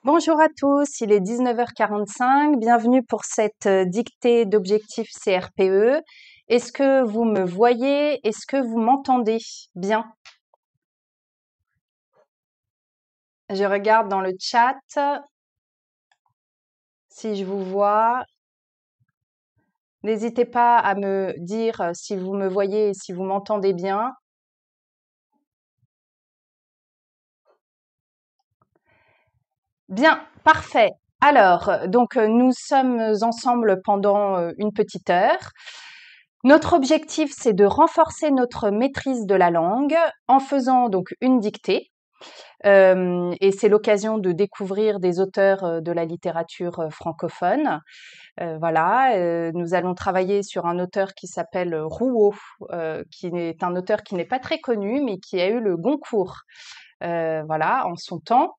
Bonjour à tous, il est 19h45. Bienvenue pour cette dictée d'objectifs CRPE. Est-ce que vous me voyez? Est-ce que vous m'entendez bien? Je regarde dans le chat si je vous vois. N'hésitez pas à me dire si vous me voyez et si vous m'entendez bien. Bien, parfait. Alors, nous sommes ensemble pendant une petite heure. Notre objectif, c'est de renforcer notre maîtrise de la langue en faisant donc une dictée. Et c'est l'occasion de découvrir des auteurs de la littérature francophone. Nous allons travailler sur un auteur qui s'appelle Rouault, qui est un auteur qui n'est pas très connu, mais qui a eu le Goncourt, en son temps.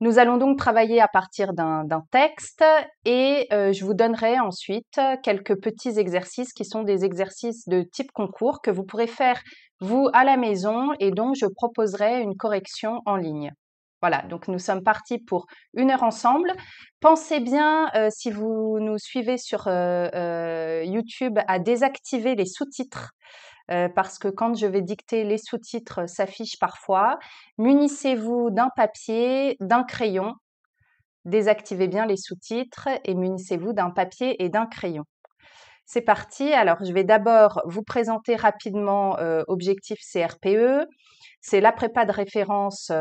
Nous allons donc travailler à partir d'un texte et je vous donnerai ensuite quelques petits exercices qui sont des exercices de type concours que vous pourrez faire vous à la maison et dont je proposerai une correction en ligne. Voilà, donc nous sommes partis pour 1 heure ensemble. Pensez bien, si vous nous suivez sur YouTube, à désactiver les sous-titres parce que quand je vais dicter, les sous-titres s'affichent parfois. Munissez-vous d'un papier, d'un crayon. Désactivez bien les sous-titres et munissez-vous d'un papier et d'un crayon. C'est parti. Alors, je vais d'abord vous présenter rapidement Objectif CRPE. C'est la prépa de référence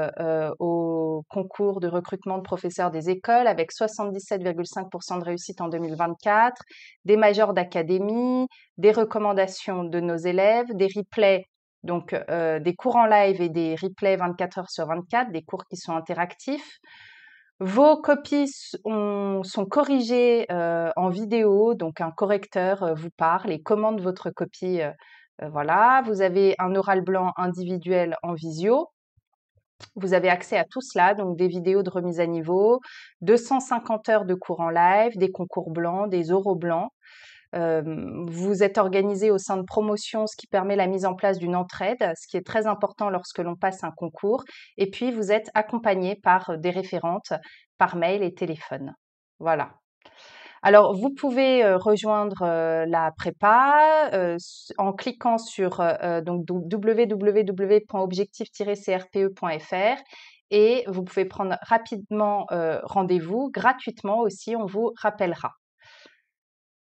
au concours de recrutement de professeurs des écoles avec 77,5% de réussite en 2024, des majors d'académie, des recommandations de nos élèves, des replays, donc des cours en live et des replays 24 heures sur 24, des cours qui sont interactifs. Vos copies sont corrigées en vidéo, donc un correcteur vous parle et commande votre copie. Voilà, vous avez un oral blanc individuel en visio. Vous avez accès à tout cela, donc des vidéos de remise à niveau, 250 heures de cours en live, des concours blancs, des oraux blancs. Vous êtes organisé au sein de promotions, ce qui permet la mise en place d'une entraide, ce qui est très important lorsque l'on passe un concours. Et puis, vous êtes accompagné par des référentes par mail et téléphone. Voilà. Alors, vous pouvez rejoindre la prépa en cliquant sur www.objectif-crpe.fr et vous pouvez prendre rapidement rendez-vous gratuitement aussi, on vous rappellera.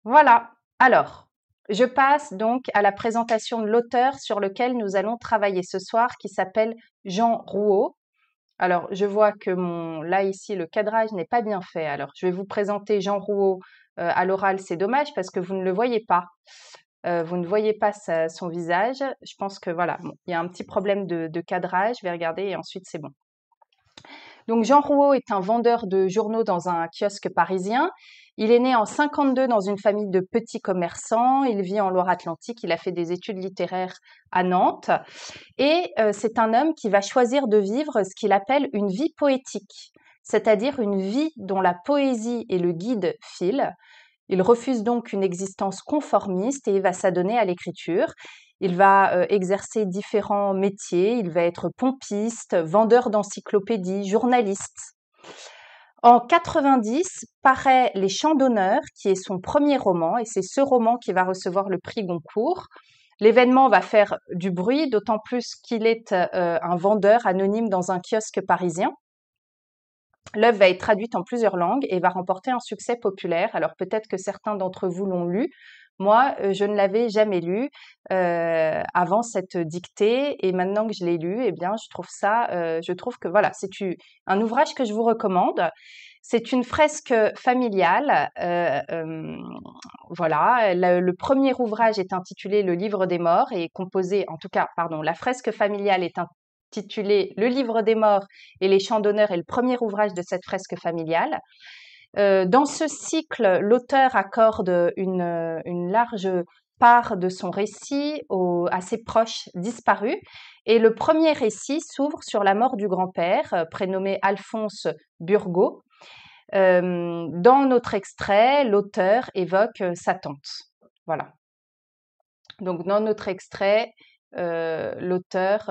Voilà. Alors, je passe donc à la présentation de l'auteur sur lequel nous allons travailler ce soir, qui s'appelle Jean Rouault. Alors, je vois que là ici, le cadrage n'est pas bien fait. Alors, je vais vous présenter Jean Rouault à l'oral. C'est dommage parce que vous ne le voyez pas. Vous ne voyez pas son visage. Je pense que voilà, il y a un petit problème de cadrage. Je vais regarder et ensuite c'est bon. Donc Jean Rouault est un vendeur de journaux dans un kiosque parisien. Il est né en 52 dans une famille de petits commerçants. Il vit en Loire-Atlantique. Il a fait des études littéraires à Nantes. Et c'est un homme qui va choisir de vivre ce qu'il appelle une vie poétique, c'est-à-dire une vie dont la poésie est le guide fil. Il refuse donc une existence conformiste et il va s'adonner à l'écriture. Il va exercer différents métiers. Il va être pompiste, vendeur d'encyclopédies, journaliste. En 90 paraît Les Chants d'honneur, qui est son premier roman, et c'est ce roman qui va recevoir le prix Goncourt. L'événement va faire du bruit, d'autant plus qu'il est un vendeur anonyme dans un kiosque parisien. L'œuvre va être traduite en plusieurs langues et va remporter un succès populaire. Alors peut-être que certains d'entre vous l'ont lu. Moi, je ne l'avais jamais lu avant cette dictée et maintenant que je l'ai lu, eh bien, je trouve que voilà, c'est un ouvrage que je vous recommande. C'est une fresque familiale. Le premier ouvrage est intitulé Le Livre des Morts et est composé, la fresque familiale est intitulée Le Livre des Morts et Les Chants d'honneur est le premier ouvrage de cette fresque familiale. Dans ce cycle, l'auteur accorde une large part de son récit à ses proches disparus. Et le premier récit s'ouvre sur la mort du grand-père, prénommé Alphonse Burgot. Dans notre extrait, l'auteur évoque sa tante. Voilà. Donc, dans notre extrait, l'auteur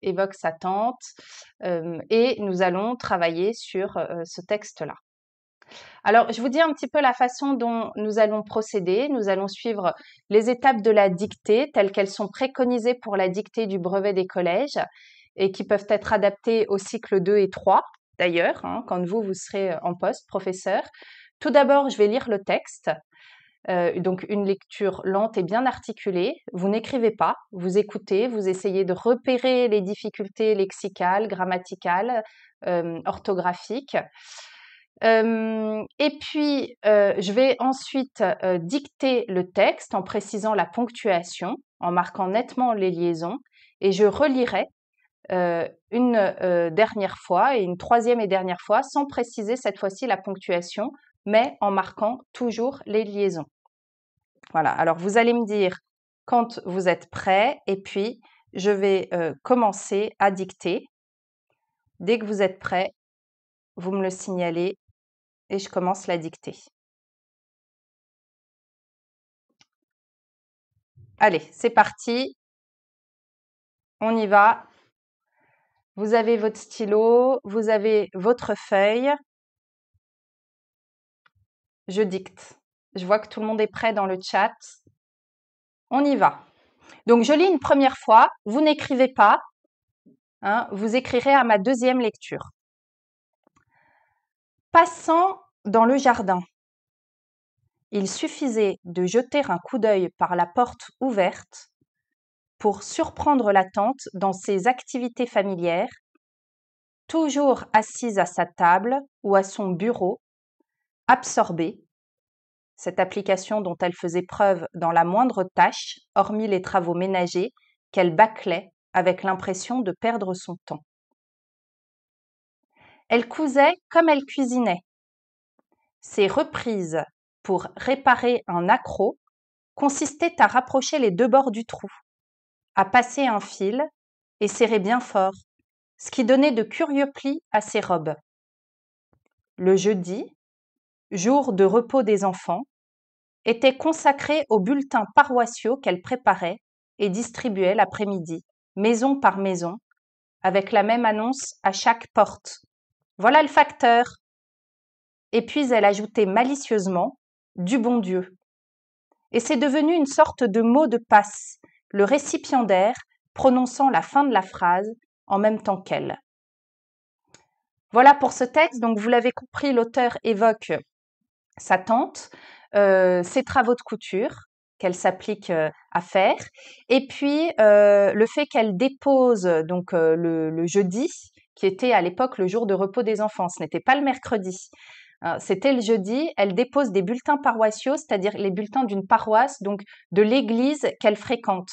évoque sa tante et nous allons travailler sur ce texte-là. Alors, je vous dis un petit peu la façon dont nous allons procéder. Nous allons suivre les étapes de la dictée telles qu'elles sont préconisées pour la dictée du brevet des collèges et qui peuvent être adaptées au cycle 2 et 3, d'ailleurs, hein, quand vous serez en poste, professeur. Tout d'abord, je vais lire le texte. Donc une lecture lente et bien articulée. Vous n'écrivez pas, vous écoutez, vous essayez de repérer les difficultés lexicales, grammaticales, orthographiques. Et puis, je vais ensuite dicter le texte en précisant la ponctuation, en marquant nettement les liaisons, et je relirai une dernière fois et une troisième et dernière fois sans préciser cette fois-ci la ponctuation, mais en marquant toujours les liaisons. Voilà, alors vous allez me dire quand vous êtes prêt et puis je vais commencer à dicter. Dès que vous êtes prêt, vous me le signalez et je commence la dictée. Allez, c'est parti. On y va. Vous avez votre stylo, vous avez votre feuille. Je dicte. Je vois que tout le monde est prêt dans le chat. On y va. Donc, je lis une première fois. Vous n'écrivez pas. Hein, vous écrirez à ma deuxième lecture. Passant dans le jardin. Il suffisait de jeter un coup d'œil par la porte ouverte pour surprendre la tante dans ses activités familières, toujours assise à sa table ou à son bureau, absorbée, cette application dont elle faisait preuve dans la moindre tâche, hormis les travaux ménagers, qu'elle bâclait avec l'impression de perdre son temps. Elle cousait comme elle cuisinait. Ses reprises pour réparer un accroc consistaient à rapprocher les deux bords du trou, à passer un fil et serrer bien fort, ce qui donnait de curieux plis à ses robes. Le jeudi, jour de repos des enfants, était consacré aux bulletins paroissiaux qu'elle préparait et distribuait l'après-midi, maison par maison, avec la même annonce à chaque porte. Voilà le facteur. Et puis elle ajoutait malicieusement du bon Dieu. Et c'est devenu une sorte de mot de passe, le récipiendaire prononçant la fin de la phrase en même temps qu'elle. Voilà pour ce texte. Donc vous l'avez compris, l'auteur évoque sa tante, ses travaux de couture qu'elle s'applique à faire, et puis le fait qu'elle dépose donc le jeudi, qui était à l'époque le jour de repos des enfants, ce n'était pas le mercredi. C'était le jeudi, elle dépose des bulletins paroissiaux, c'est-à-dire les bulletins d'une paroisse, donc de l'église qu'elle fréquente.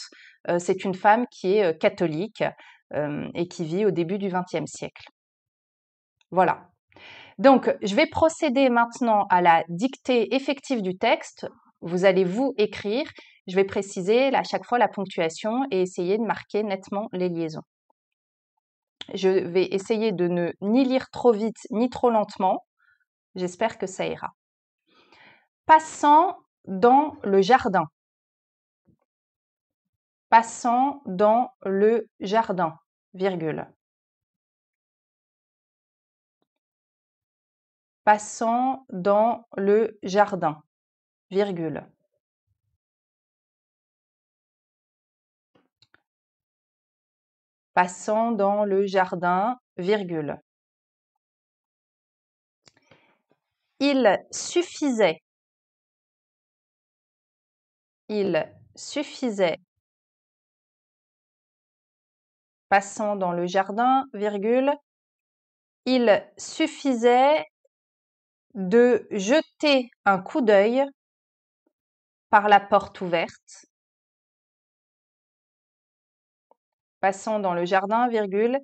C'est une femme qui est catholique et qui vit au début du XXe siècle. Voilà. Donc, je vais procéder maintenant à la dictée effective du texte. Vous allez vous écrire. Je vais préciser à chaque fois la ponctuation et essayer de marquer nettement les liaisons. Je vais essayer de ne ni lire trop vite ni trop lentement. J'espère que ça ira. Passant dans le jardin. Passant dans le jardin, virgule. Passant dans le jardin, virgule. Passant dans le jardin, virgule. Il suffisait. Il suffisait. Passant dans le jardin, virgule. Il suffisait de jeter un coup d'œil par la porte ouverte. Passant dans le jardin, virgule.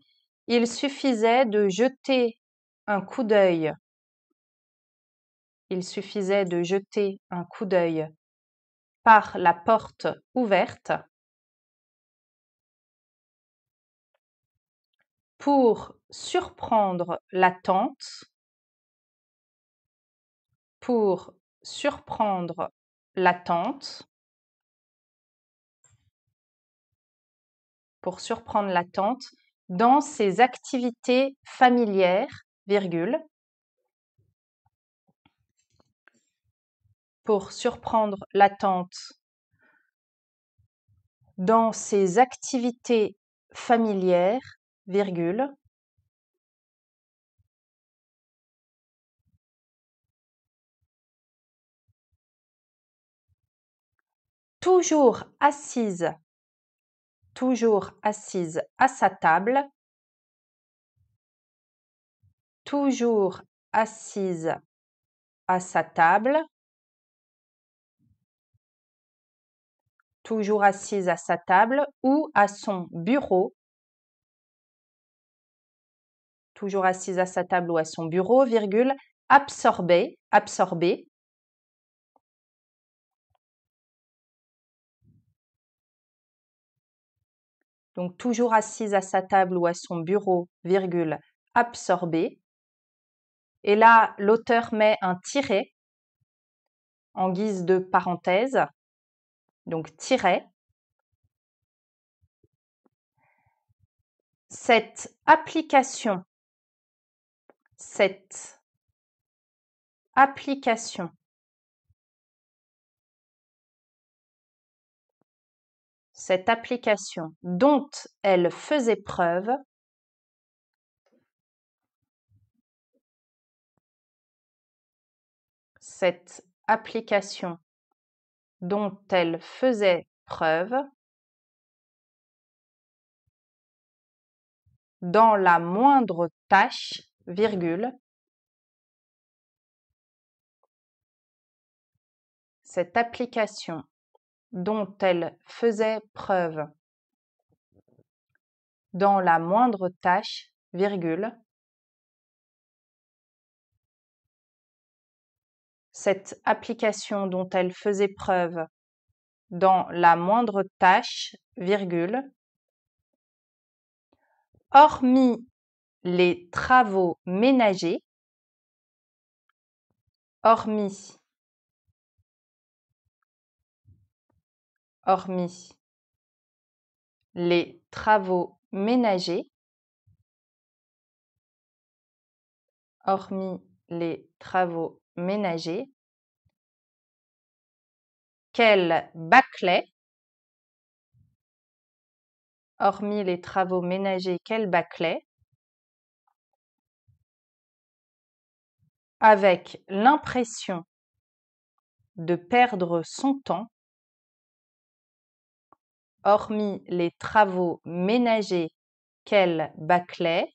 Il suffisait de jeter un coup d'œil. Il suffisait de jeter un coup d'œil par la porte ouverte pour surprendre la tante, pour surprendre la tante pour surprendre la tante dans ses activités familières, virgule, pour surprendre la tante dans ses activités familières, virgule, toujours assise à sa table, toujours assise à sa table, toujours assise à sa table ou à son bureau, toujours assise à sa table ou à son bureau, virgule, absorbée, absorbée, donc toujours assise à sa table ou à son bureau, virgule, absorbée. Et là, l'auteur met un tiret en guise de parenthèse, donc tiret. Cette application dont elle faisait preuve, cette application dont elle faisait preuve dans la moindre tâche, virgule, cette application dont elle faisait preuve dans la moindre tâche, virgule, cette application dont elle faisait preuve dans la moindre tâche, virgule, hormis les travaux ménagers, hormis les travaux ménagers, hormis les travaux ménagers, qu'elle bâclait, hormis les travaux ménagers qu'elle bâclait, avec l'impression de perdre son temps, hormis les travaux ménagers qu'elle bâclait,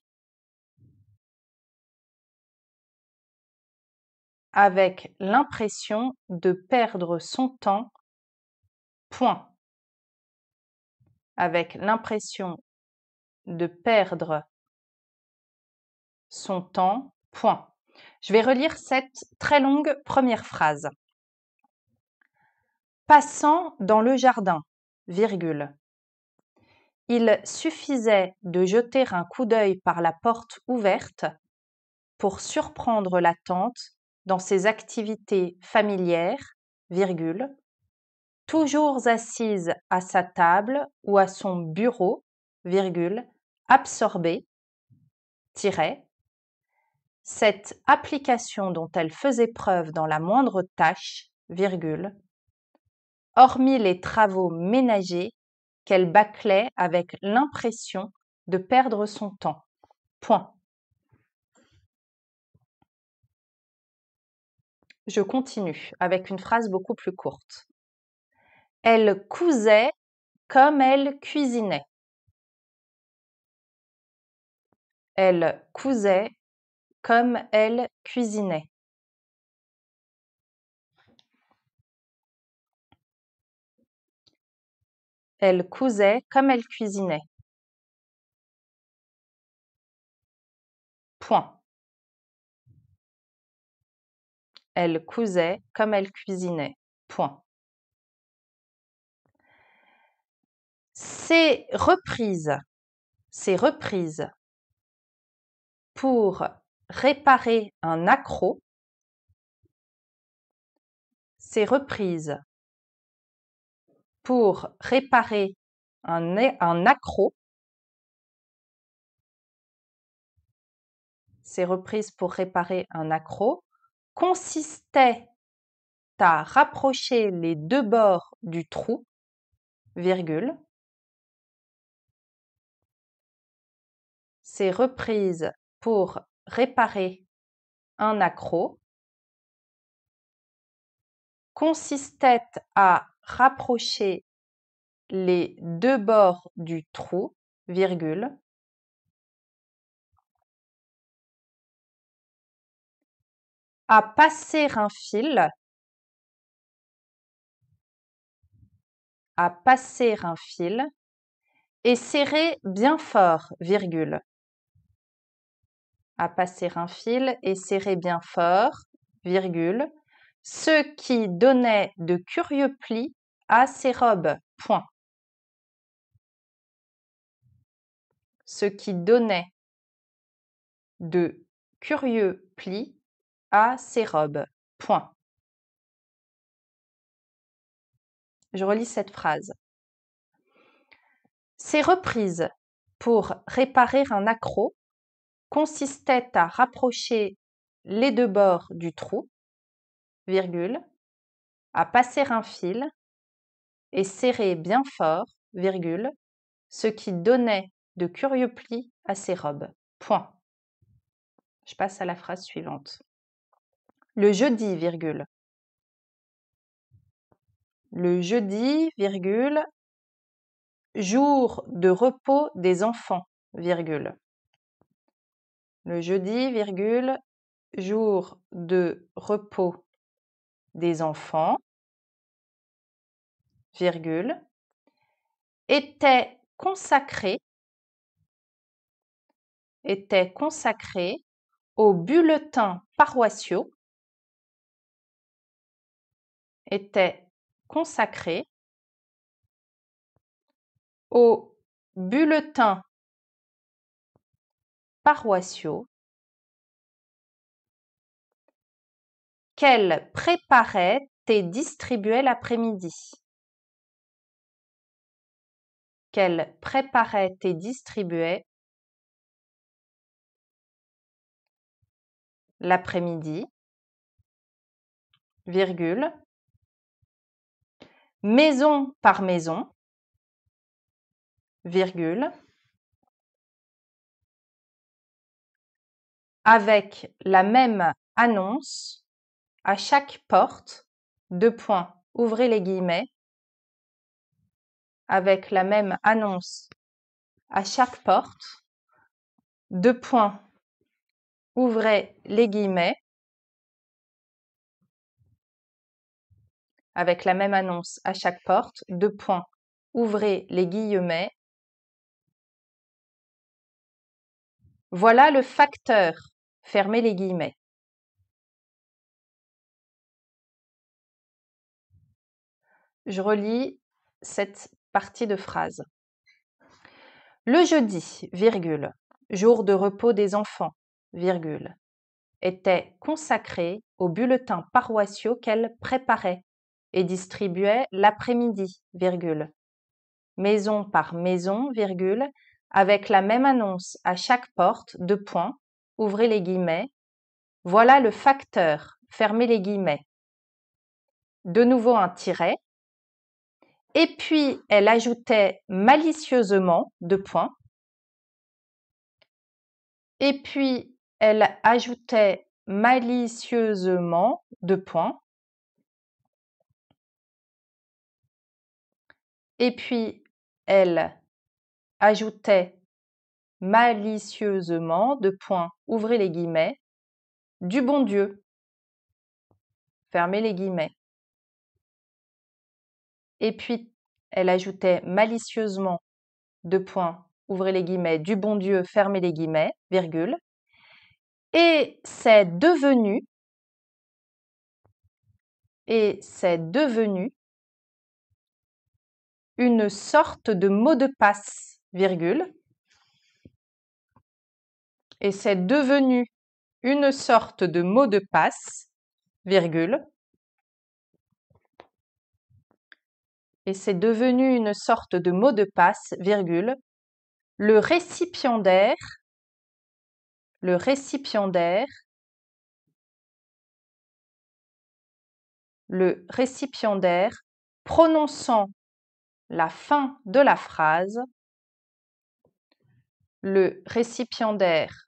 avec l'impression de perdre son temps, point. Avec l'impression de perdre son temps, point. Je vais relire cette très longue première phrase. Passant dans le jardin, virgule. Il suffisait de jeter un coup d'œil par la porte ouverte pour surprendre la tante dans ses activités familières, virgule, toujours assise à sa table ou à son bureau, virgule, absorbée, tiret, cette application dont elle faisait preuve dans la moindre tâche, virgule, hormis les travaux ménagers qu'elle bâclait avec l'impression de perdre son temps. Point. Je continue avec une phrase beaucoup plus courte. Elle cousait comme elle cuisinait. Elle cousait comme elle cuisinait. Elle cousait comme elle cuisinait. Point. Elle cousait comme elle cuisinait. Point. Ces reprises pour réparer un accroc, ces reprises pour réparer un accroc, c'est reprise pour réparer un accroc, consistait à rapprocher les deux bords du trou, virgule. C'est reprise pour réparer un accroc, consistait à rapprocher les deux bords du trou, virgule. À passer un fil, et serrer bien fort, virgule. À passer un fil et serrer bien fort, virgule, ce qui donnait de curieux plis à ses robes, point. Ce qui donnait de curieux plis à ses robes, point. Je relis cette phrase. Ces reprises pour réparer un accroc consistaient à rapprocher les deux bords du trou, virgule, à passer un fil et serrer bien fort, virgule, ce qui donnait de curieux plis à ses robes. Point. Je passe à la phrase suivante. Le jeudi, virgule. Le jeudi, virgule, jour de repos des enfants, virgule. Le jeudi, virgule, jour de repos des enfants, virgule, était consacré aux bulletins paroissiaux, était consacré aux bulletins paroissiaux qu'elle préparait et distribuait l'après-midi. Qu'elle préparait et distribuait l'après-midi, virgule, maison par maison, virgule, avec la même annonce à chaque porte, deux points, ouvrez les guillemets, avec la même annonce à chaque porte, deux points, ouvrez les guillemets, avec la même annonce à chaque porte, deux points, ouvrez les guillemets. Voilà le facteur, fermez les guillemets. Je relis cette partie de phrase. Le jeudi, virgule, jour de repos des enfants, virgule, était consacré aux bulletins paroissiaux qu'elle préparait et distribuait l'après-midi, virgule, maison par maison, virgule, avec la même annonce à chaque porte, deux points, ouvrez les guillemets. Voilà le facteur, fermez les guillemets. De nouveau un tiret. Et puis, elle ajoutait malicieusement, deux points. Et puis, elle ajoutait malicieusement, deux points. Et puis, elle ajoutait malicieusement, deux points, ouvrez les guillemets, du bon Dieu, fermez les guillemets. Et puis, elle ajoutait malicieusement, deux points, ouvrez les guillemets, du bon Dieu, fermez les guillemets, virgule. Et c'est devenu une sorte de mot de passe, virgule. Et c'est devenu une sorte de mot de passe, virgule. Et c'est devenu une sorte de mot de passe, virgule. Le récipiendaire le récipiendaire, prononçant la fin de la phrase, le récipiendaire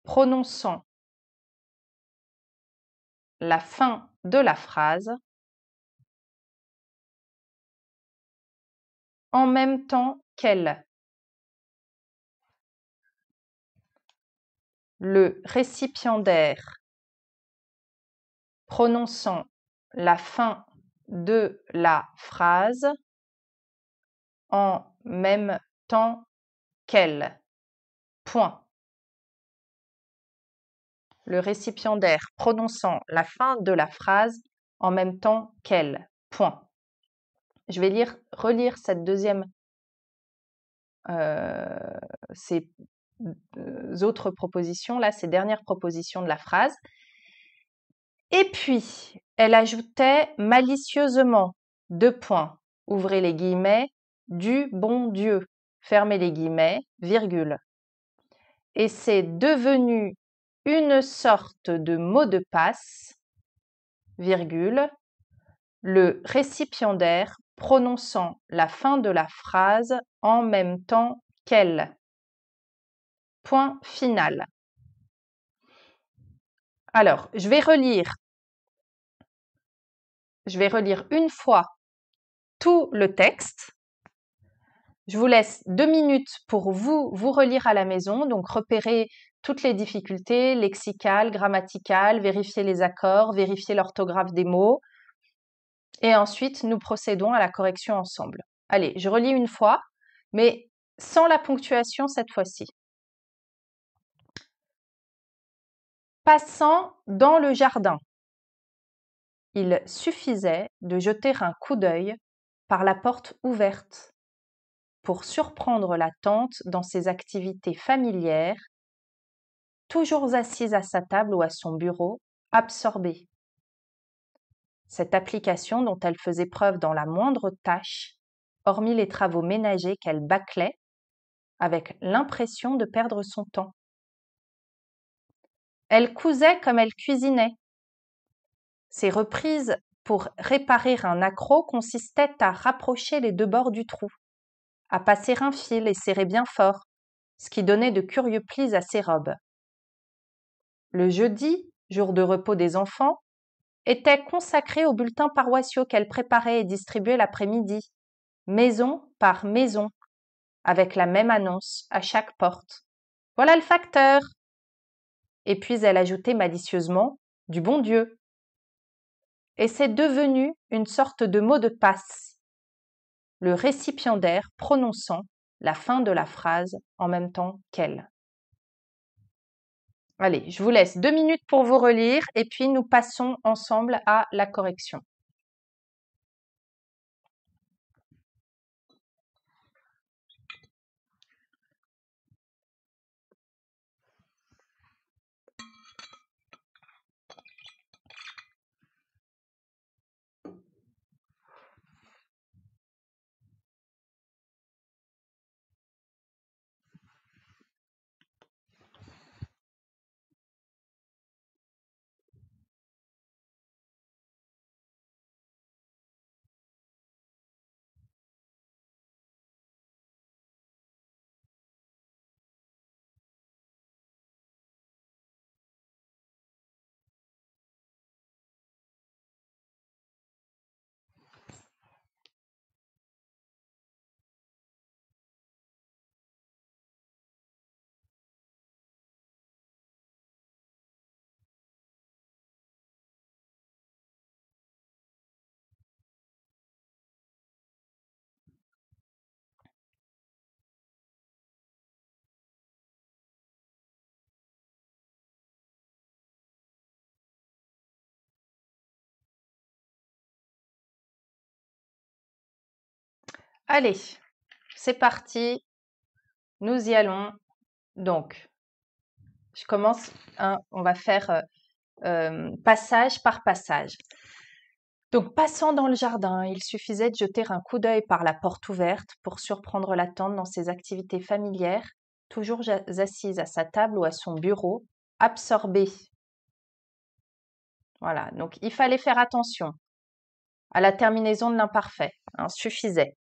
prononçant la fin de la phrase en même temps qu'elle. Le récipiendaire prononçant la fin de la phrase en même temps qu'elle. Point. Le récipiendaire prononçant la fin de la phrase en même temps qu'elle. Point. Je vais relire cette ces autres propositions là, ces dernières propositions de la phrase. Et puis, elle ajoutait malicieusement, ouvrez les guillemets, du bon Dieu, fermez les guillemets, virgule. Et c'est devenu une sorte de mot de passe, virgule, le récipiendaire prononçant la fin de la phrase en même temps qu'elle. Point final. Alors, je vais relire une fois tout le texte. Je vous laisse 2 minutes pour vous relire à la maison, donc repérer toutes les difficultés lexicales, grammaticales, vérifier les accords, vérifier l'orthographe des mots. Et ensuite, nous procédons à la correction ensemble. Allez, je relis une fois, mais sans la ponctuation cette fois-ci. Passant dans le jardin, il suffisait de jeter un coup d'œil par la porte ouverte pour surprendre la tante dans ses activités familières, toujours assise à sa table ou à son bureau, absorbée. Cette application dont elle faisait preuve dans la moindre tâche, hormis les travaux ménagers qu'elle bâclait, avec l'impression de perdre son temps. Elle cousait comme elle cuisinait. Ses reprises pour réparer un accroc consistaient à rapprocher les 2 bords du trou, à passer un fil et serrer bien fort, ce qui donnait de curieux plis à ses robes. Le jeudi, jour de repos des enfants, était consacré aux bulletins paroissiaux qu'elle préparait et distribuait l'après-midi, maison par maison, avec la même annonce à chaque porte. Voilà le facteur. Et puis elle ajoutait malicieusement du bon Dieu. Et c'est devenu une sorte de mot de passe, le récipiendaire prononçant la fin de la phrase en même temps qu'elle. Allez, je vous laisse 2 minutes pour vous relire et puis nous passons ensemble à la correction. Allez, c'est parti, nous y allons. Donc, je commence, on va faire passage par passage. Donc, passant dans le jardin, il suffisait de jeter un coup d'œil par la porte ouverte pour surprendre la tante dans ses activités familières, toujours assise à sa table ou à son bureau, absorbée. Voilà, donc il fallait faire attention à la terminaison de l'imparfait, hein, suffisait.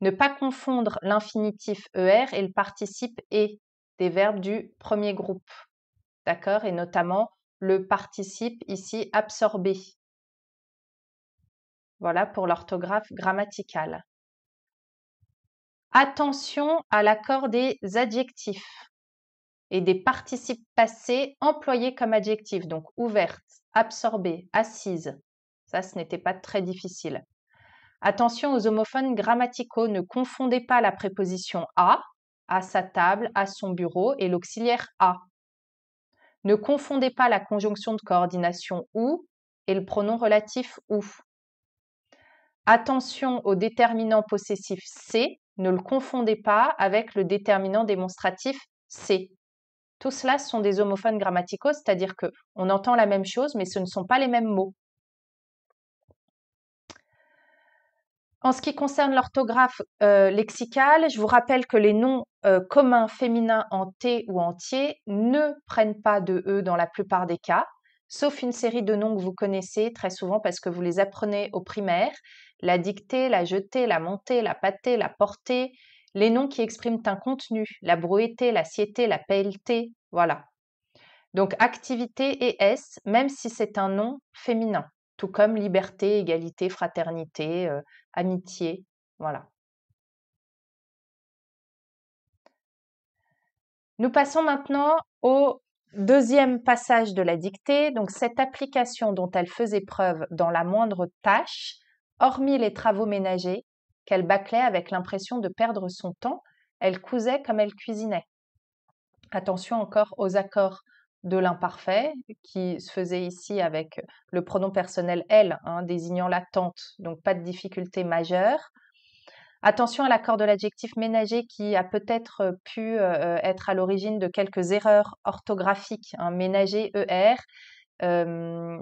Ne pas confondre l'infinitif ER et le participe et des verbes du premier groupe, d'accord? Et notamment le participe ici absorbé. Voilà pour l'orthographe grammaticale. Attention à l'accord des adjectifs et des participes passés employés comme adjectifs, donc ouverte, absorbée, assise. Ça, ce n'était pas très difficile. Attention aux homophones grammaticaux, ne confondez pas la préposition à sa table, à son bureau, et l'auxiliaire à. Ne confondez pas la conjonction de coordination ou et le pronom relatif ou. Attention au déterminant possessif C, ne le confondez pas avec le déterminant démonstratif C. Tout cela sont des homophones grammaticaux, c'est-à-dire qu'on entend la même chose, mais ce ne sont pas les mêmes mots. En ce qui concerne l'orthographe lexicale, je vous rappelle que les noms communs féminins en T ou entier ne prennent pas de E dans la plupart des cas, sauf une série de noms que vous connaissez très souvent parce que vous les apprenez au primaire, la dictée, la jetée, la montée, la pâtée, la portée, les noms qui expriment un contenu, la brouetée, la siété, la pelletée, voilà. Donc activité et S, même si c'est un nom féminin, tout comme liberté, égalité, fraternité, amitié, voilà. Nous passons maintenant au deuxième passage de la dictée. Donc cette application dont elle faisait preuve dans la moindre tâche, hormis les travaux ménagers, qu'elle bâclait avec l'impression de perdre son temps, elle cousait comme elle cuisinait. Attention encore aux accords de l'imparfait qui se faisait ici avec le pronom personnel elle, hein, désignant l'attente, donc pas de difficulté majeure. Attention à l'accord de l'adjectif ménager qui a peut-être pu être à l'origine de quelques erreurs orthographiques, hein, ménager ER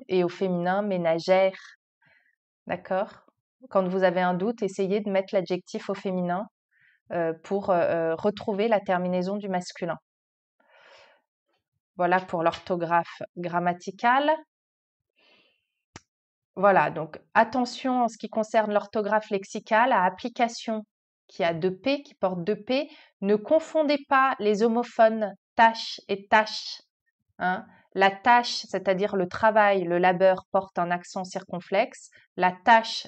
et au féminin ménagère. D'accord? Quand vous avez un doute, essayez de mettre l'adjectif au féminin pour retrouver la terminaison du masculin. Voilà pour l'orthographe grammaticale. Voilà, donc attention en ce qui concerne l'orthographe lexicale à application qui a deux P, qui porte deux P. Ne confondez pas les homophones tâche et tâche, hein. La tâche, c'est-à-dire le travail, le labeur, porte un accent circonflexe. La tâche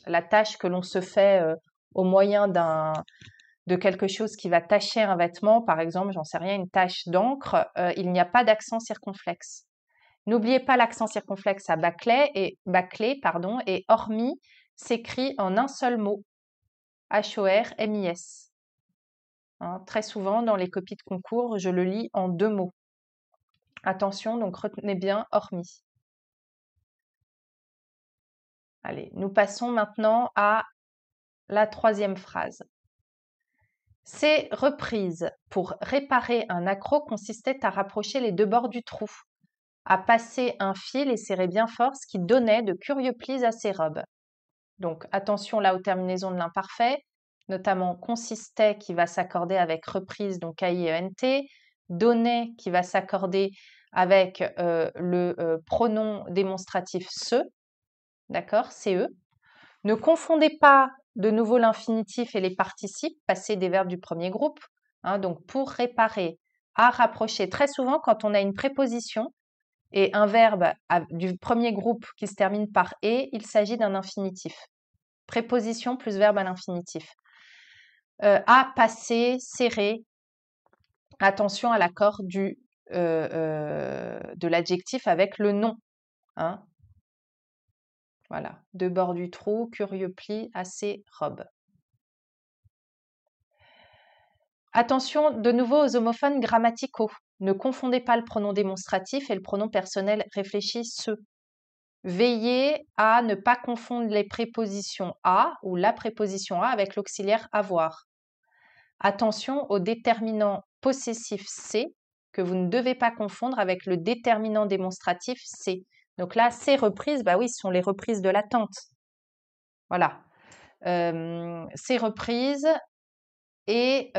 que l'on se fait au moyen de quelque chose qui va tacher un vêtement, par exemple, j'en sais rien, une tache d'encre, il n'y a pas d'accent circonflexe. N'oubliez pas l'accent circonflexe à bâclé et hormis s'écrit en un seul mot, H-O-R-M-I-S. Hein, très souvent, dans les copies de concours, je le lis en deux mots. Attention, donc retenez bien hormis. Allez, nous passons maintenant à la troisième phrase. Ces reprises pour réparer un accroc consistaient à rapprocher les deux bords du trou, à passer un fil et serrer bien fort, ce qui donnait de curieux plis à ses robes. Donc attention là aux terminaisons de l'imparfait, notamment consistait qui va s'accorder avec reprise, donc AIENT, donnait qui va s'accorder avec le pronom démonstratif se, d'accord, CE. Ne confondez pas de nouveau l'infinitif et les participes passés des verbes du premier groupe. Hein, donc pour réparer, à rapprocher, très souvent quand on a une préposition et un verbe du premier groupe qui se termine par et, il s'agit d'un infinitif. Préposition plus verbe à l'infinitif. À, passer, serrer. Attention à l'accord de l'adjectif avec le nom. Hein. Voilà. De bord du trou, curieux pli, assez, robe. Attention de nouveau aux homophones grammaticaux. Ne confondez pas le pronom démonstratif et le pronom personnel réfléchi se. Veillez à ne pas confondre les prépositions à ou la préposition à avec l'auxiliaire avoir. Attention au déterminant possessif C que vous ne devez pas confondre avec le déterminant démonstratif C. Donc là, ces reprises, bah oui, ce sont les reprises de l'attente. Voilà. Ces reprises et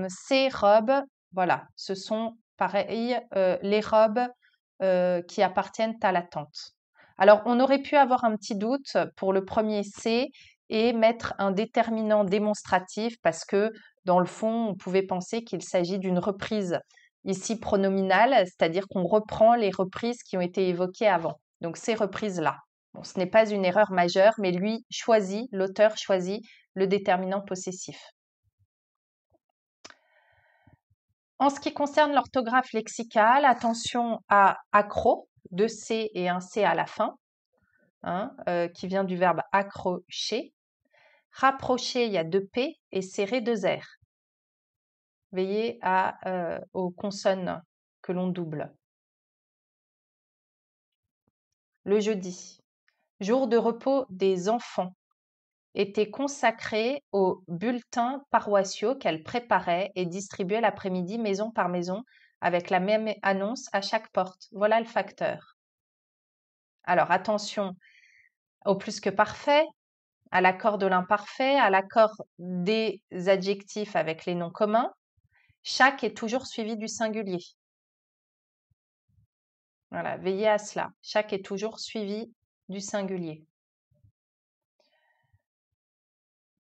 ces robes Voilà, ce sont pareil les robes qui appartiennent à la tante. Alors, on aurait pu avoir un petit doute pour le premier C et mettre un déterminant démonstratif parce que dans le fond, on pouvait penser qu'il s'agit d'une reprise ici pronominale, c'est-à-dire qu'on reprend les reprises qui ont été évoquées avant. Donc, ces reprises-là. Bon, ce n'est pas une erreur majeure, mais lui choisit, l'auteur choisit le déterminant possessif. En ce qui concerne l'orthographe lexicale, attention à accro, deux C et un C à la fin, hein, qui vient du verbe accrocher. Rapprocher, il y a deux P et serrer deux R. Veillez aux consonnes que l'on double. Le jeudi, jour de repos des enfants, était consacré aux bulletins paroissiaux qu'elle préparait et distribuait l'après-midi maison par maison avec la même annonce à chaque porte. Voilà le facteur. Alors attention au plus que parfait, à l'accord de l'imparfait, à l'accord des adjectifs avec les noms communs. Chaque est toujours suivi du singulier. Voilà, veillez à cela. Chaque est toujours suivi du singulier.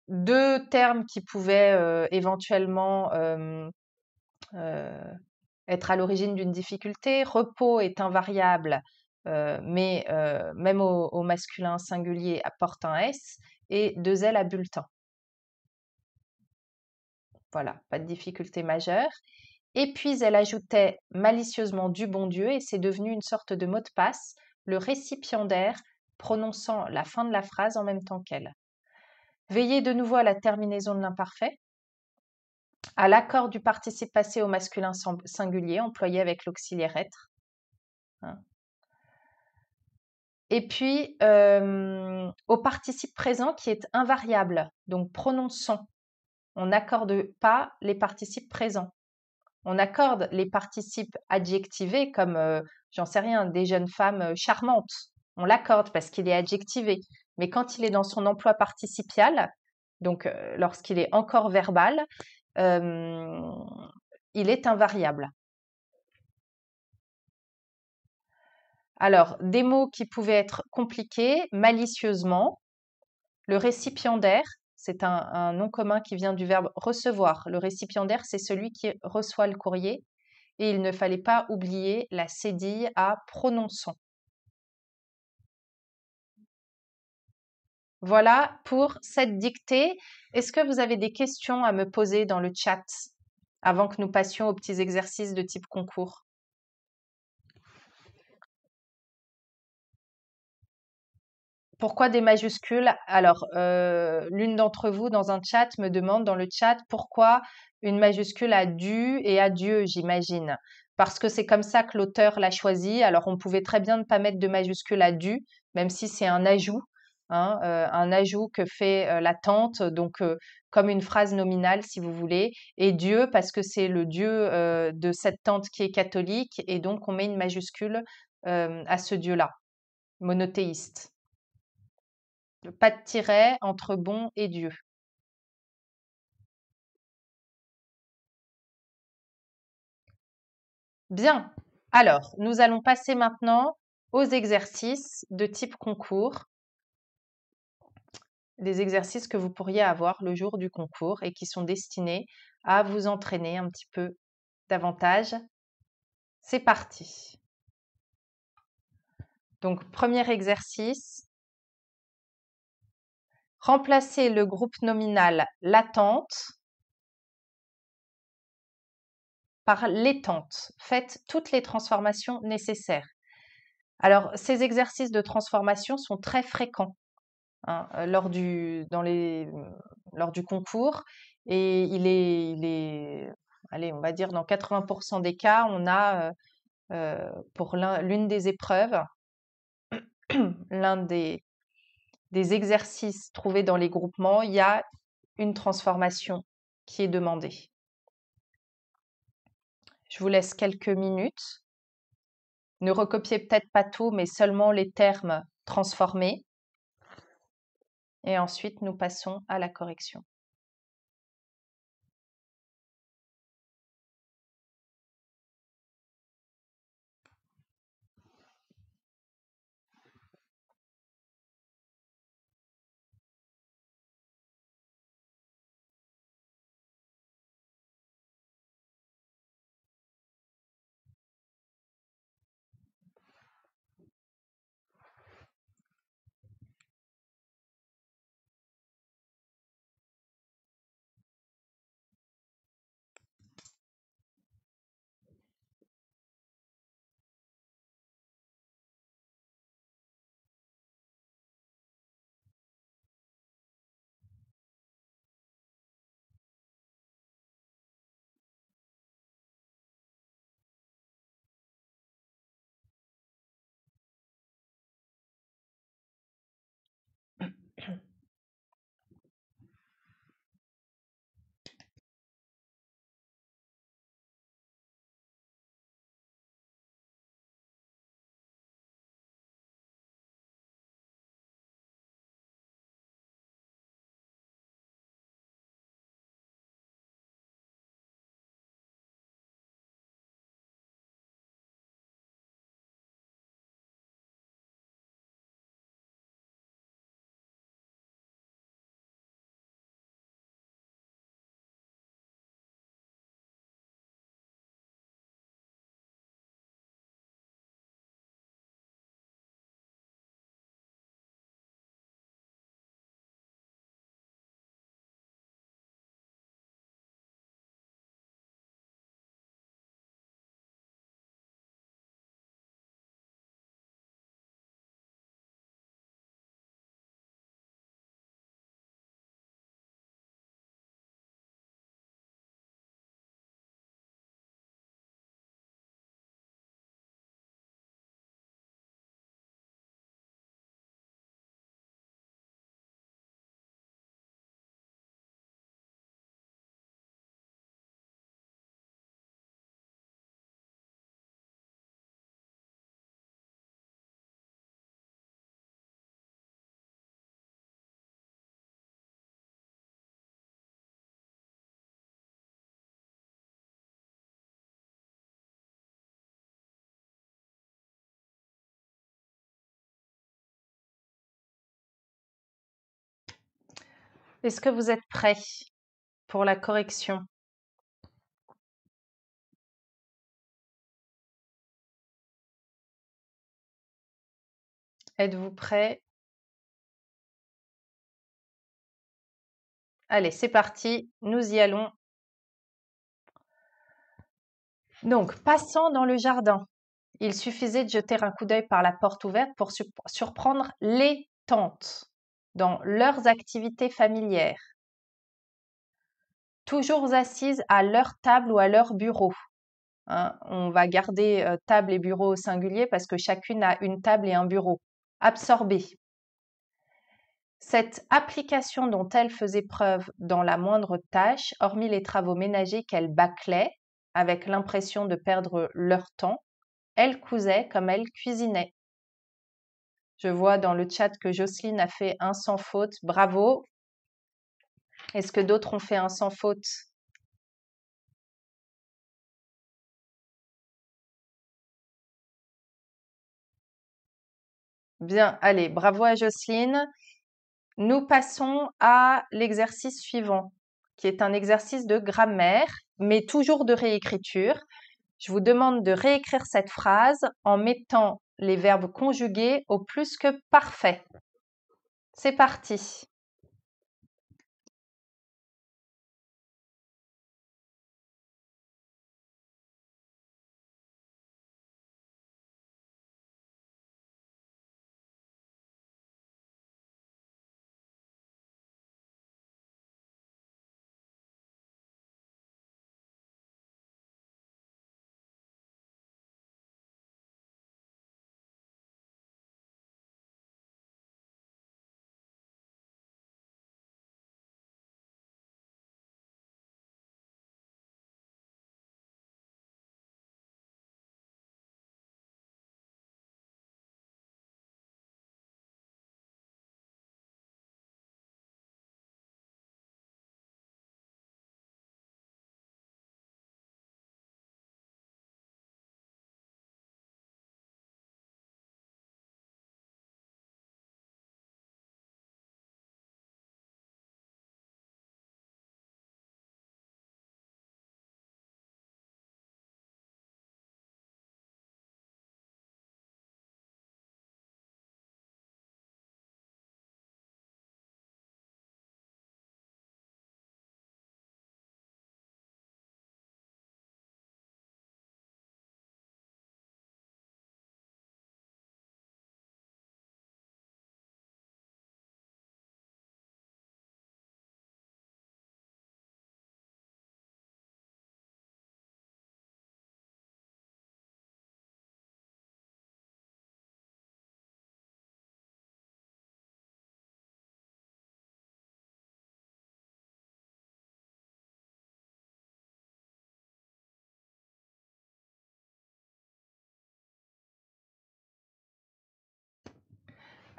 Deux termes qui pouvaient éventuellement être à l'origine d'une difficulté. Repos est invariable, mais même au masculin singulier apporte un S, et deux L à bulletin. Voilà, pas de difficulté majeure. Et puis elle ajoutait malicieusement du bon Dieu, et c'est devenu une sorte de mot de passe, le récipiendaire prononçant la fin de la phrase en même temps qu'elle. Veillez de nouveau à la terminaison de l'imparfait, à l'accord du participe passé au masculin singulier employé avec l'auxiliaire être. Hein. Et puis au participe présent qui est invariable, donc prononçant. On n'accorde pas les participes présents. On accorde les participes adjectivés comme, j'en sais rien, des jeunes femmes charmantes. On l'accorde parce qu'il est adjectivé. Mais quand il est dans son emploi participial, donc lorsqu'il est encore verbal, il est invariable. Alors, des mots qui pouvaient être compliqués, malicieusement. Le récipiendaire, c'est un nom commun qui vient du verbe recevoir. Le récipiendaire, c'est celui qui reçoit le courrier. Et il ne fallait pas oublier la cédille à prononçant. Voilà pour cette dictée. Est-ce que vous avez des questions à me poser dans le chat avant que nous passions aux petits exercices de type concours? Pourquoi des majuscules? Alors, l'une d'entre vous dans un chat me demande dans le chat pourquoi une majuscule a dû et a Dieu, j'imagine. Parce que c'est comme ça que l'auteur l'a choisi. Alors, on pouvait très bien ne pas mettre de majuscule à dû, même si c'est un ajout, hein, un ajout que fait la tante, donc comme une phrase nominale, si vous voulez. Et Dieu, parce que c'est le Dieu de cette tante qui est catholique, et donc on met une majuscule à ce Dieu-là, monothéiste. Pas de tiret entre bon et Dieu. Bien. Alors, nous allons passer maintenant aux exercices de type concours, des exercices que vous pourriez avoir le jour du concours et qui sont destinés à vous entraîner un petit peu davantage. C'est parti. Donc, premier exercice, remplacez le groupe nominal l'attente par l'étante. Faites toutes les transformations nécessaires. Alors, ces exercices de transformation sont très fréquents, hein, lors du concours, et allez, on va dire dans 80% des cas, on a pour l'une des épreuves, l'un des exercices trouvés dans les groupements, il y a une transformation qui est demandée. Je vous laisse quelques minutes. Ne recopiez peut-être pas tout, mais seulement les termes transformés. Et ensuite, nous passons à la correction. Est-ce que vous êtes prêts pour la correction? Êtes-vous prêts? Allez, c'est parti, nous y allons. Donc, passant dans le jardin, il suffisait de jeter un coup d'œil par la porte ouverte pour surprendre les tantes dans leurs activités familières, toujours assises à leur table ou à leur bureau. Hein. On va garder table et bureau au singulier parce que chacune a une table et un bureau. Absorbées. Cette application dont elles faisaient preuve dans la moindre tâche, hormis les travaux ménagers qu'elles bâclaient, avec l'impression de perdre leur temps, elles cousaient comme elles cuisinaient. Je vois dans le chat que Jocelyne a fait un sans faute. Bravo. Est-ce que d'autres ont fait un sans faute? Bien, allez, bravo à Jocelyne. Nous passons à l'exercice suivant, qui est un exercice de grammaire, mais toujours de réécriture. Je vous demande de réécrire cette phrase en mettant les verbes conjugués au plus que parfait. C'est parti.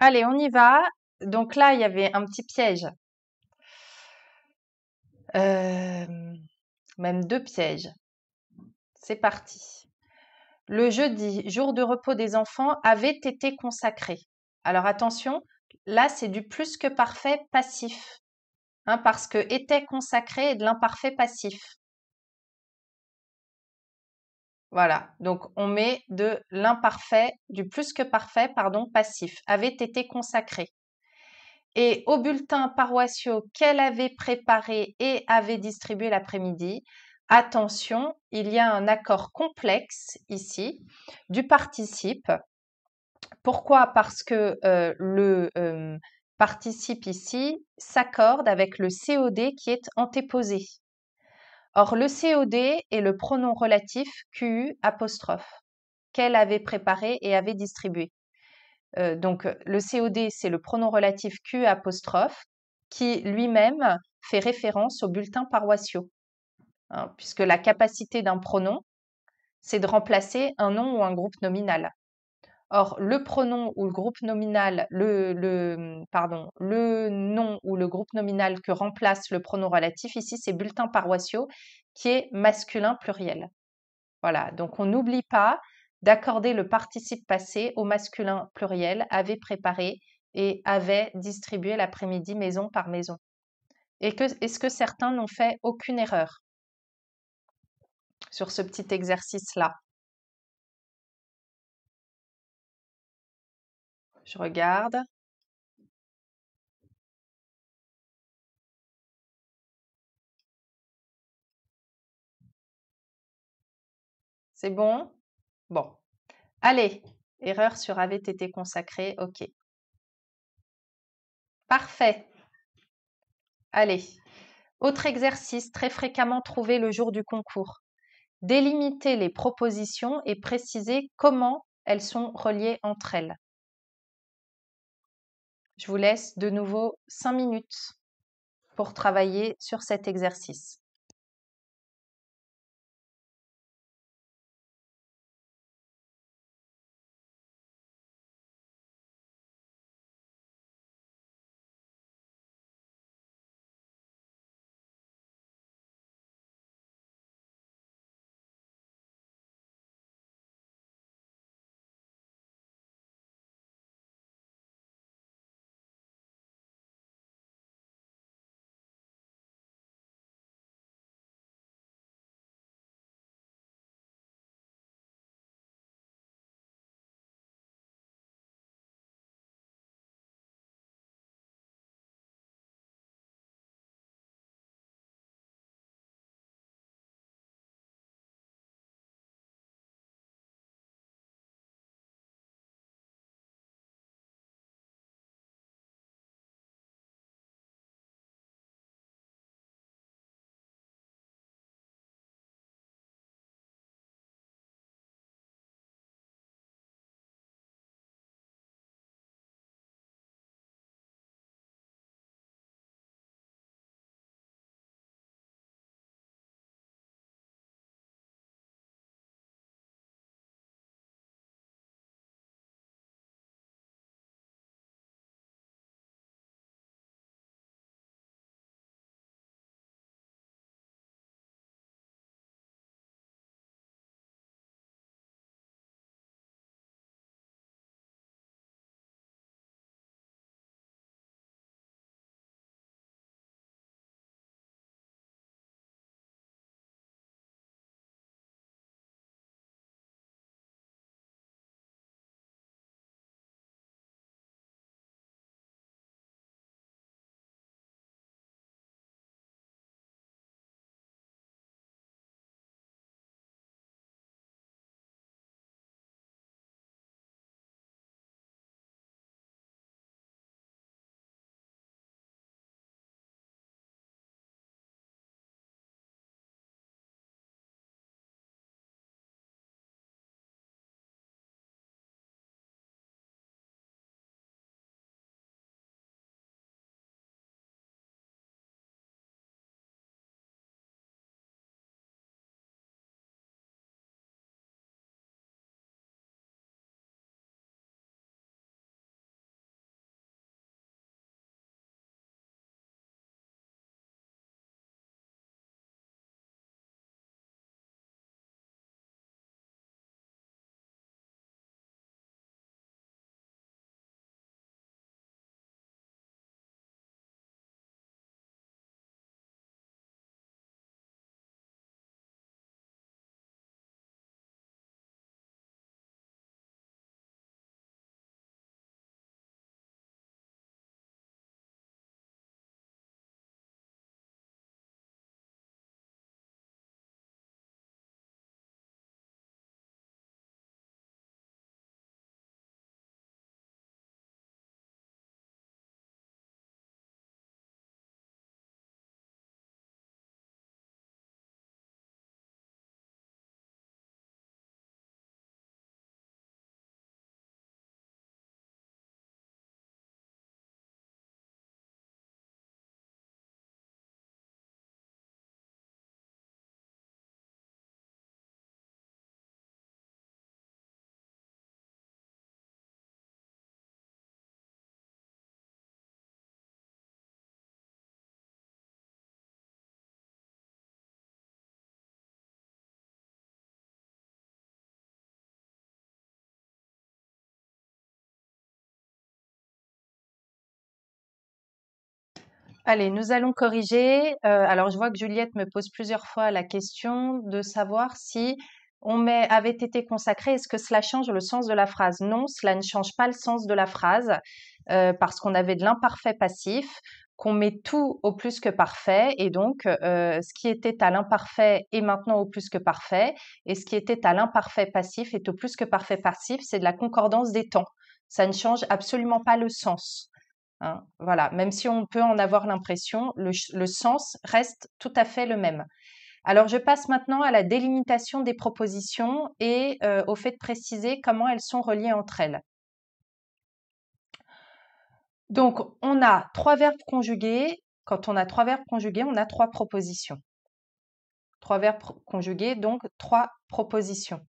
Allez, on y va. Donc là, il y avait un petit piège. Euh, Même deux pièges. C'est parti. Le jeudi, jour de repos des enfants, avait été consacré. Alors attention, là c'est du plus que parfait passif, hein, parce que était consacré est de l'imparfait passif. Voilà, donc on met de l'imparfait, du plus que parfait, pardon, passif, avait été consacré. Et aux bulletins paroissiaux qu'elle avait préparés et avait distribués l'après-midi, attention, il y a un accord complexe ici du participe. Pourquoi? Parce que le participe ici s'accorde avec le COD qui est antéposé. Or, le COD est le pronom relatif QU apostrophe qu'elle avait préparé et avait distribué. Donc, le COD, c'est le pronom relatif QU apostrophe qui lui-même fait référence aux bulletins paroissiaux, hein, puisque la capacité d'un pronom, c'est de remplacer un nom ou un groupe nominal. Or, le pronom ou le groupe nominal, le nom ou le groupe nominal que remplace le pronom relatif, ici, c'est bulletin paroissiaux, qui est masculin pluriel. Voilà, donc on n'oublie pas d'accorder le participe passé au masculin pluriel, avait préparé et avait distribué l'après-midi maison par maison. Est-ce que certains n'ont fait aucune erreur sur ce petit exercice-là? Je regarde. C'est bon? Bon. Allez, erreur sur avait été consacré. OK. Parfait. Allez. Autre exercice très fréquemment trouvé le jour du concours. Délimiter les propositions et préciser comment elles sont reliées entre elles. Je vous laisse de nouveau 5 minutes pour travailler sur cet exercice. Allez, nous allons corriger. Alors, je vois que Juliette me pose plusieurs fois la question de savoir si on met avait été consacré, est-ce que cela change le sens de la phrase? Non, cela ne change pas le sens de la phrase parce qu'on avait de l'imparfait passif, qu'on met tout au plus que parfait et donc ce qui était à l'imparfait est maintenant au plus que parfait et ce qui était à l'imparfait passif est au plus que parfait passif. C'est de la concordance des temps. Ça ne change absolument pas le sens. Hein, voilà, même si on peut en avoir l'impression, le sens reste tout à fait le même. Alors, je passe maintenant à la délimitation des propositions et au fait de préciser comment elles sont reliées entre elles. Donc, on a trois verbes conjugués. Quand on a trois verbes conjugués, on a trois propositions. Trois verbes conjugués, donc trois propositions.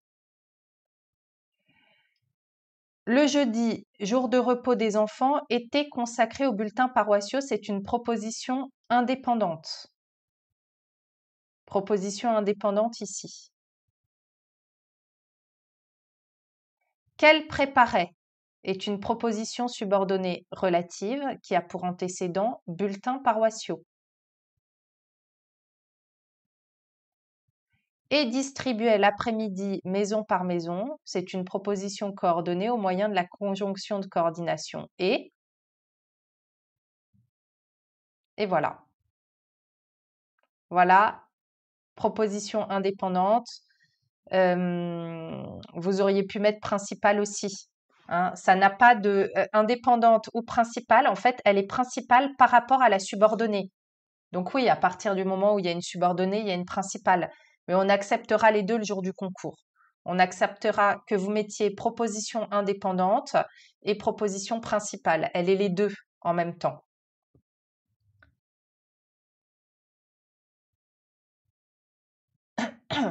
Le jeudi, jour de repos des enfants, était consacré aux bulletins paroissiaux. C'est une proposition indépendante. Proposition indépendante ici. Qu'elle préparait est une proposition subordonnée relative qui a pour antécédent bulletins paroissiaux. Et distribuait l'après-midi maison par maison, c'est une proposition coordonnée au moyen de la conjonction de coordination et voilà. Voilà, proposition indépendante. Vous auriez pu mettre principale aussi. Hein. Ça n'a pas de indépendante ou principale. En fait, elle est principale par rapport à la subordonnée. Donc oui, à partir du moment où il y a une subordonnée, il y a une principale. Mais on acceptera les deux le jour du concours. On acceptera que vous mettiez proposition indépendante et proposition principale. Elle est les deux en même temps.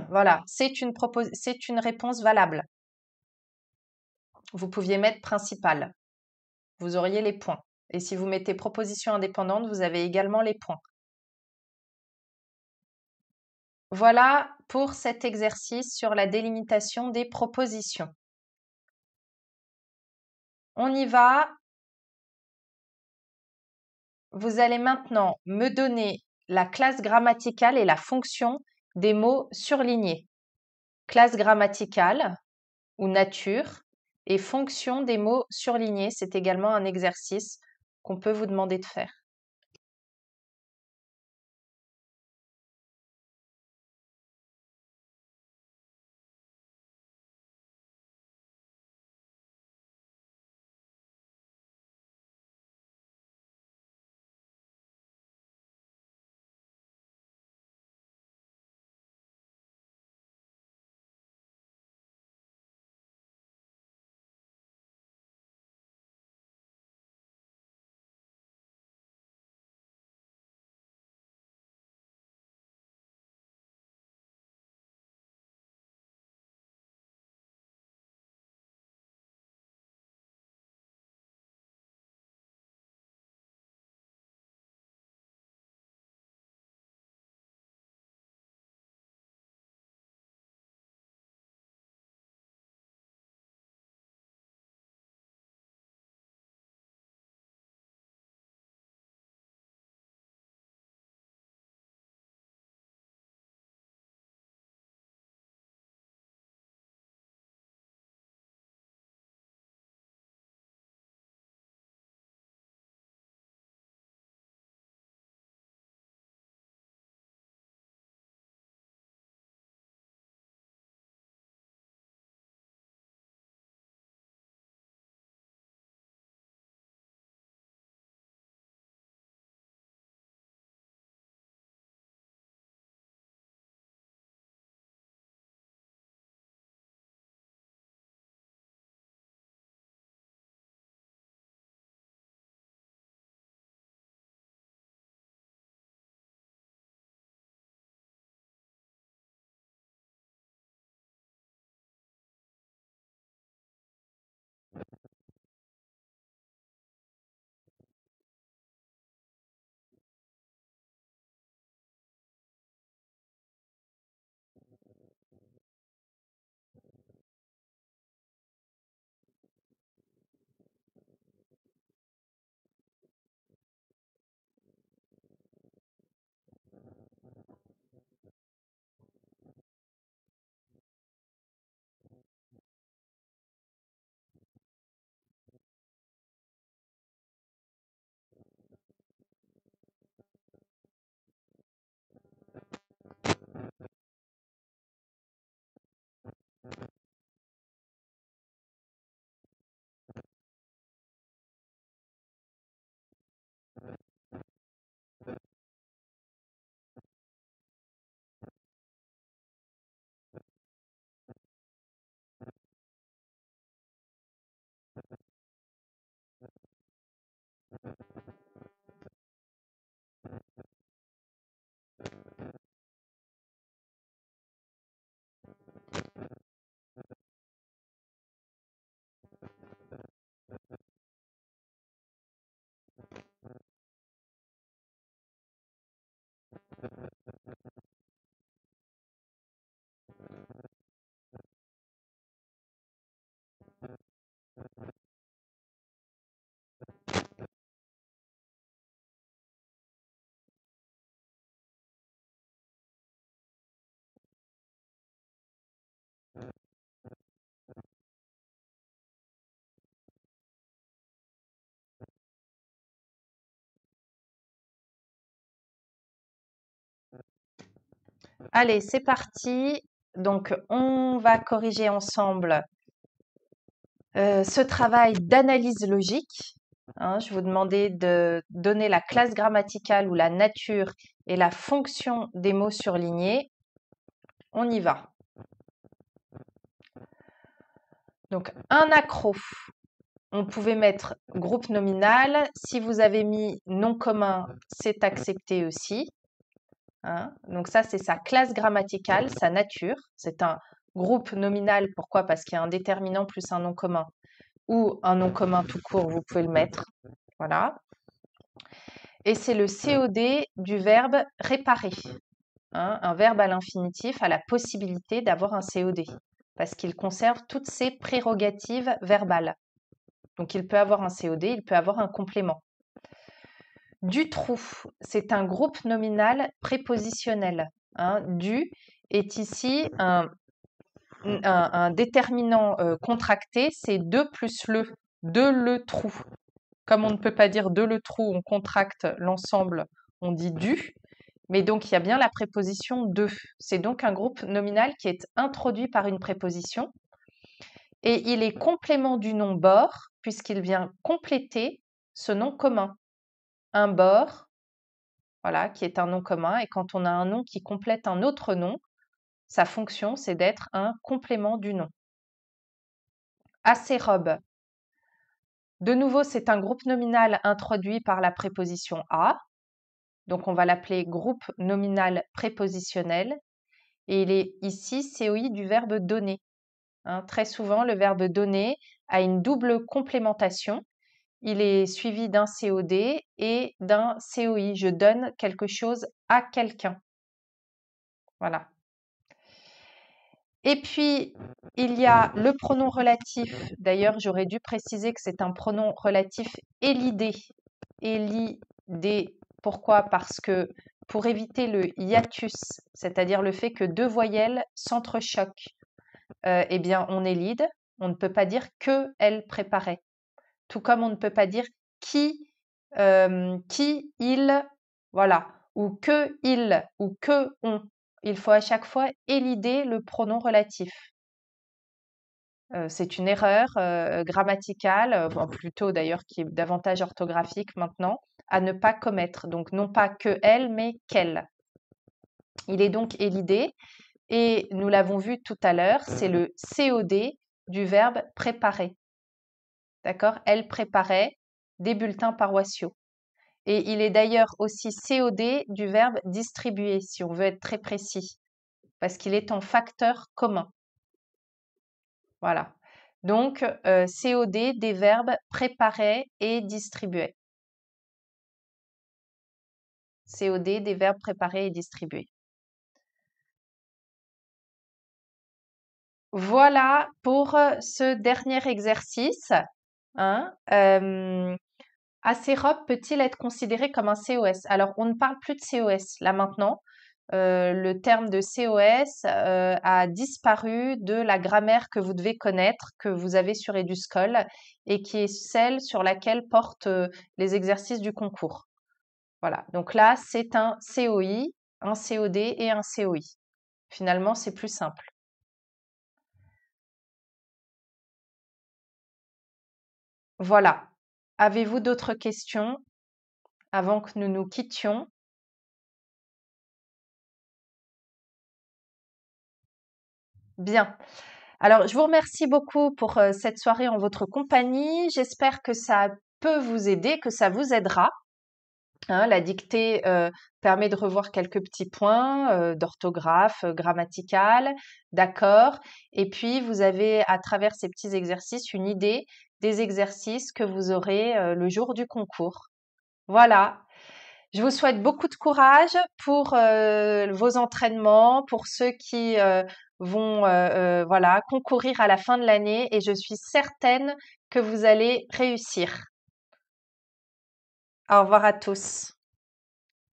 Voilà, c'est une réponse valable. Vous pouviez mettre principale. Vous auriez les points. Et si vous mettez proposition indépendante, vous avez également les points. Voilà pour cet exercice sur la délimitation des propositions. On y va. Vous allez maintenant me donner la classe grammaticale et la fonction des mots surlignés. Classe grammaticale ou nature et fonction des mots surlignés, c'est également un exercice qu'on peut vous demander de faire. Allez, c'est parti. Donc, on va corriger ensemble ce travail d'analyse logique. Hein, je vous demandais de donner la classe grammaticale ou la nature et la fonction des mots surlignés. On y va. Donc, un accro. On pouvait mettre groupe nominal. Si vous avez mis nom commun, c'est accepté aussi. Hein. Donc ça, c'est sa classe grammaticale, sa nature. C'est un groupe nominal. Pourquoi? Parce qu'il y a un déterminant plus un nom commun. Ou un nom commun tout court, vous pouvez le mettre. Voilà. Et c'est le COD du verbe réparer. Hein. Un verbe à l'infinitif a la possibilité d'avoir un COD parce qu'il conserve toutes ses prérogatives verbales. Donc il peut avoir un COD, il peut avoir un complément. Du trou, c'est un groupe nominal prépositionnel. Hein. Du est ici un déterminant contracté, c'est de plus de le trou. Comme on ne peut pas dire de le trou, on contracte l'ensemble, on dit du. Mais donc il y a bien la préposition de. C'est donc un groupe nominal qui est introduit par une préposition. Et il est complément du nom bord, puisqu'il vient compléter ce nom commun. Un bord, voilà, qui est un nom commun. Et quand on a un nom qui complète un autre nom, sa fonction, c'est d'être un complément du nom. Acérobe. De nouveau, c'est un groupe nominal introduit par la préposition à. Donc, on va l'appeler groupe nominal prépositionnel. Et il est ici COI du verbe donner. Hein, très souvent, le verbe donner a une double complémentation. Il est suivi d'un COD et d'un COI. Je donne quelque chose à quelqu'un. Voilà. Et puis, il y a le pronom relatif. D'ailleurs, j'aurais dû préciser que c'est un pronom relatif élidé. Élidé. Pourquoi? Parce que pour éviter le hiatus, c'est-à-dire le fait que deux voyelles s'entrechoquent, eh bien, on élide. On ne peut pas dire que elle préparait. Tout comme on ne peut pas dire qui, il, voilà, ou que il, ou que on. Il faut à chaque fois élider le pronom relatif. C'est une erreur grammaticale, enfin, plutôt d'ailleurs qui est davantage orthographique maintenant, à ne pas commettre. Donc non pas que elle, mais qu'elle. Il est donc élidé et nous l'avons vu tout à l'heure, c'est le COD du verbe préparer. D'accord? Elle préparait des bulletins paroissiaux. Et il est d'ailleurs aussi COD du verbe distribuer, si on veut être très précis, parce qu'il est en facteur commun. Voilà. Donc, COD des verbes préparer et distribuer. COD des verbes préparer et distribuer. Voilà pour ce dernier exercice. Hein. Acérope peut-il être considéré comme un COS? Alors, on ne parle plus de COS là maintenant. Le terme de COS a disparu de la grammaire que vous devez connaître, que vous avez sur Eduscol, et qui est celle sur laquelle portent les exercices du concours. Voilà, donc là, c'est un COI, un COD et un COI. Finalement, c'est plus simple. Voilà. Avez-vous d'autres questions avant que nous nous quittions? Bien. Alors, je vous remercie beaucoup pour cette soirée en votre compagnie. J'espère que ça peut vous aider, que ça vous aidera. Hein, la dictée permet de revoir quelques petits points d'orthographe, grammatical, d'accord. Et puis, vous avez à travers ces petits exercices une idée des exercices que vous aurez le jour du concours. Voilà. Je vous souhaite beaucoup de courage pour vos entraînements, pour ceux qui vont voilà, concourir à la fin de l'année et je suis certaine que vous allez réussir. Au revoir à tous.